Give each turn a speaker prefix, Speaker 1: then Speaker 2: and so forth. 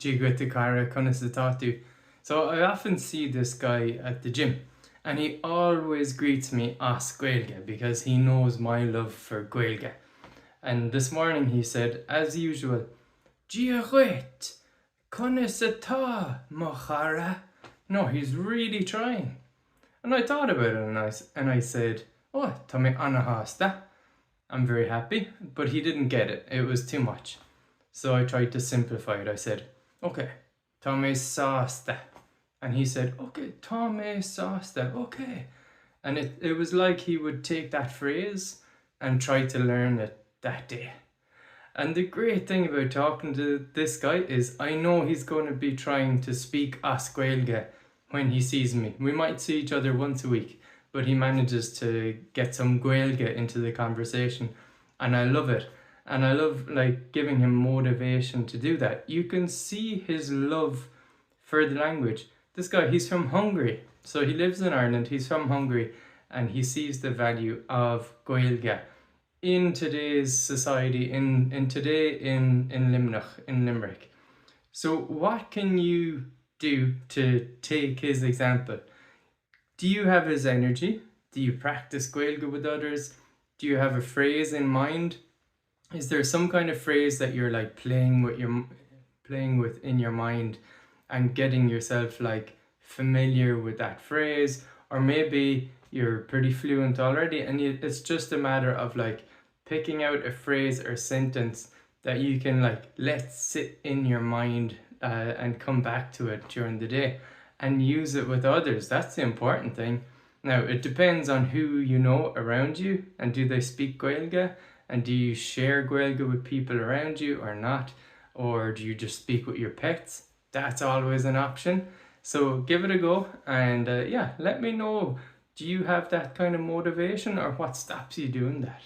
Speaker 1: Jigwit Cara Kunasatatu. So I often see this guy at the gym, and he always greets me as Gaeilge because he knows my love for Gaeilge. And this morning he said, as usual, Jigwit Kunasata Mochara. No, he's really trying. And I thought about it and I said, oh, Tommy Anahasta. I'm very happy, but he didn't get it. It was too much. So I tried to simplify it. I said, okay, Tommy Sasta. And he said, okay, Tommy Sasta, okay. And it was like he would take that phrase and try to learn it that day. And the great thing about talking to this guy is I know he's going to be trying to speak as Gaeilge when he sees me. We might see each other once a week, but he manages to get some Gaeilge into the conversation. And I love it. And I love like giving him motivation to do that. You can see his love for the language. This guy, he's from Hungary. So he lives in Ireland, he's from Hungary, and he sees the value of Gaeilge in today's society, in Limerick. So what can you do to take his example? Do you have his energy? Do you practice Gaeilge with others? Do you have a phrase in mind? Is there some kind of phrase that you're like playing with in your mind and getting yourself like familiar with that phrase? Or maybe you're pretty fluent already and it's just a matter of like picking out a phrase or sentence that you can like let sit in your mind and come back to it during the day and use it with others. That's the important thing. Now, it depends on who you know around you and do they speak Gaeilge, and do you share Gaeilge with people around you or not, or do you just speak with your pets? That's always an option. So give it a go and yeah, let me know, do you have that kind of motivation or what stops you doing that?